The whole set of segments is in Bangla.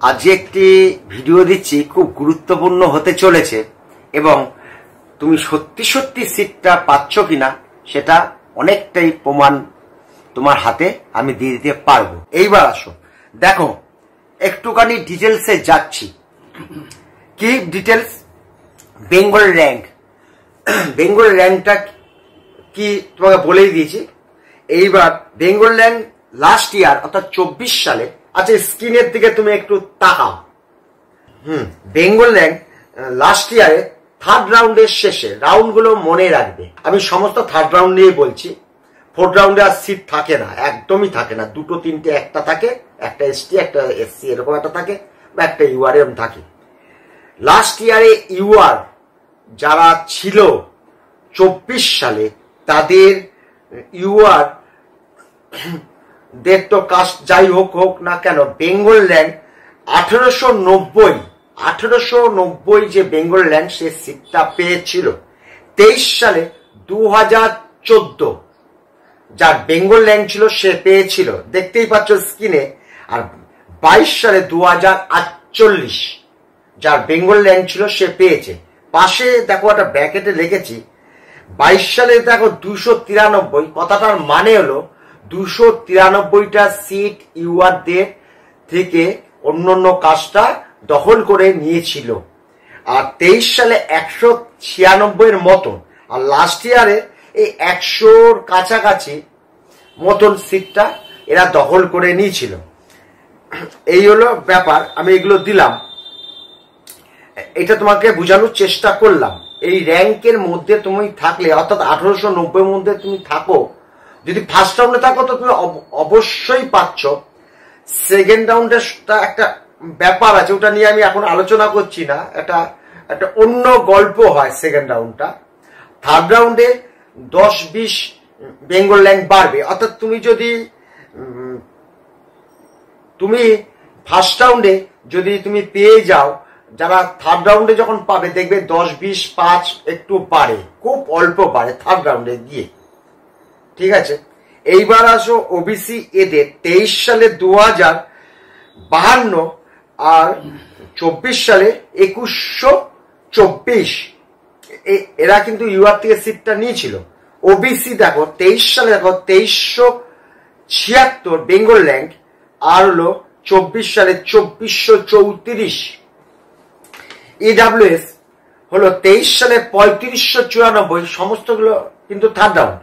আজ একটি ভিডিও দিচ্ছি, খুব গুরুত্বপূর্ণ হতে চলেছে এবং তুমি সত্যি সত্যি সিটটা পাচ্ছ কিনা সেটা অনেকটাই প্রমাণ তোমার হাতে আমি দিয়ে দিতে পারবো। এইবার আসো, দেখো একটুখানি ডিটেলসে যাচ্ছি। কি ডিটেলস? বেঙ্গল র্যাঙ্ক। বেঙ্গল র্যাঙ্কটা কি তোমাকে বলেই দিয়েছি। এইবার বেঙ্গল র্যাঙ্ক লাস্ট ইয়ার অর্থাৎ 24 সালে, আচ্ছা স্ক্রিনের দিকে তুমি একটু তাকাও। বেঙ্গল র্যাঙ্ক লাস্ট ইয়ারে থার্ড রাউন্ডের শেষে, রাউন্ডগুলো মনে রাখবে, আমি সমস্ত থার্ড রাউন্ড নিয়ে বলছি। ফোর্থ রাউন্ডে আর সিট থাকে না, একদমই থাকে না। দুটো তিনটে, একটা থাকে, একটা এসটি একটা এসসি এরকম একটা থাকে, বা একটা ইউআর এরকম থাকে। লাস্ট ইয়ারে ইউআর যারা ছিল 24 সালে, তাদের ইউআর দের তো কাস্ট যাই হোক না কেন, বেঙ্গল র্যাঙ্ক 1890 যে বেঙ্গল র্যাঙ্ক সে সিটটা পেয়েছিল। 23 সালে 2014 যার বেঙ্গল র্যাঙ্ক ছিল সে পেয়েছিল, দেখতেই পাচ্ছ স্ক্রিনে। আর 22 সালে 2048 যার বেঙ্গল র্যাঙ্ক ছিল সে পেয়েছে। পাশে দেখো একটা ব্র্যাকেটে লিখেছি 22 সালে দেখো 293। কথাটার মানে হলো 293টা সিট ইউআরদের থেকে অন্য কাজটা দখল করে নিয়েছিল। আর 23 সালে 196 মতন, আর লাস্ট ইয়ারে এই 100 কাছাকাছি মতন সিটটা এরা দখল করে নিয়েছিল। এই হলো ব্যাপার, আমি এগুলো দিলাম, এটা তোমাকে বোঝানোর চেষ্টা করলাম। এই র্যাঙ্কের মধ্যে তুমি থাকলে, অর্থাৎ 1890 মধ্যে তুমি থাকো, যদি ফার্স্ট রাউন্ডে থাকো তো তুমি অবশ্যই পাচ্ছ। সেকেন্ড রাউন্ডে একটা ব্যাপার আছে, ওটা নিয়ে আমি এখন আলোচনা করছি না, একটা অন্য গল্প হয় সেকেন্ড রাউন্ডটা। থার্ড রাউন্ডে 10-20 বেঙ্গল র্যাঙ্ক বাড়বে। অর্থাৎ তুমি ফার্স্ট রাউন্ডে যদি তুমি পেয়ে যাও, যারা থার্ড রাউন্ডে যখন পাবে দেখবে 10-20-5 একটু বাড়ে, খুব অল্প বাড়ে থার্ড রাউন্ডে গিয়ে। ঠিক আছে, এইবার আসো ওবিসি এদের 23 সালে 2052 আর 24 সালে 2124 এরা কিন্তু ইউআর থেকে সিটটা নিয়েছিল। ওবিসি দেখো 23 সালে দেখো 2376 বেঙ্গল র্যাঙ্ক, আর হলো 24 সালে 2434। ইডাব্লিউএস হলো 23 সালে 3594, সমস্তগুলো কিন্তু থার্ড রাউন্ড।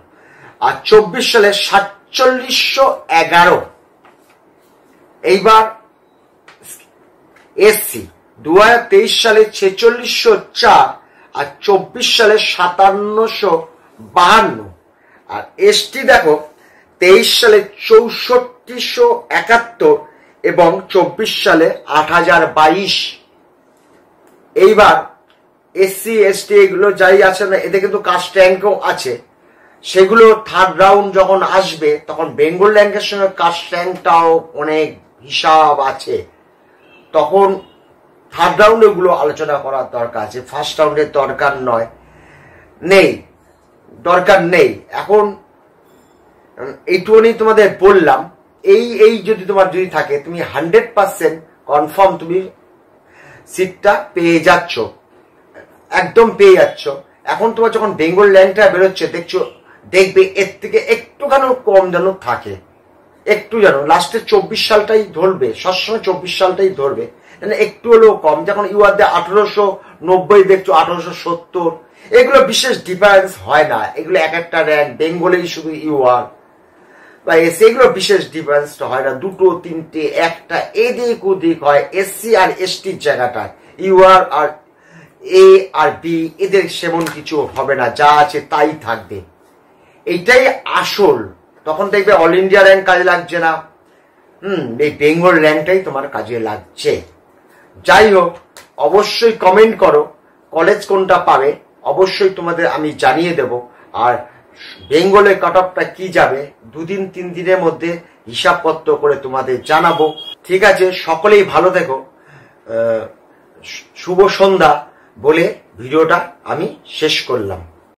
আর 24 সালে 4711। এইবার এসসি 2023 সালে 4604 আর 24 সালে 5752। আর এসটি দেখো 23 সালে 6471 এবং 24 সালে 8022। এইবার এসসি এসটি এগুলো যাই আছে না, এতে কিন্তু কাস্ট র্যাঙ্কও আছে। সেগুলো থার্ড রাউন্ড যখন আসবে তখন বেঙ্গল র্যাঙ্কের সঙ্গে কাস্ট র্যাঙ্কটাও অনেক হিসাব আছে, তখন থার্ড রাউন্ডে ওগুলো আলোচনা করার দরকার আছে। ফার্স্ট রাউন্ডের দরকার নেই। এখন এইটুকুনি তোমাদের বললাম। এই যদি তোমার থাকে, তুমি 100% কনফার্ম তুমি সিটটা পেয়ে যাচ্ছ, একদম পেয়ে যাচ্ছ। এখন তোমার যখন বেঙ্গল র্যাঙ্কটা বেরোচ্ছে দেখবে এর থেকে একটুখানি কম যেন থাকে, একটু যেন লাস্টে 24 সালটাই ধরবে, সবসময় 24 সালটাই ধরবে, একটু হলেও কম। যখন ইউআর 1890 দেখছো, 1870, এগুলো বিশেষ ডিফারেন্স হয় না। এগুলো এক একটা র্যাঙ্ক, বেঙ্গলেই শুধু ইউআর বা এসসি, এগুলো বিশেষ ডিফারেন্স হয় না। দুটো তিনটে একটা এদিক ওদিক হয় এসসি আর এসটির জায়গাটায়। ইউআর আর এ আর বি এদের সেমন কিছু হবে না, যা আছে তাই থাকবে। এইটাই আসল। তখন দেখবে অল ইন্ডিয়া র্যাঙ্ক কাজে লাগছে না, এই বেঙ্গল র্যাঙ্কটাই তোমার কাজে লাগছে। যাই হোক, অবশ্যই কমেন্ট করো কলেজ কোনটা পাবে, অবশ্যই তোমাদের আমি জানিয়ে দেব। আর বেঙ্গলের কাট অফটা কি যাবে 2-3 দিনের মধ্যে হিসাবপত্র করে তোমাদের জানাবো। ঠিক আছে, সকলেই ভালো থেকো। শুভ সন্ধ্যা বলে ভিডিওটা আমি শেষ করলাম।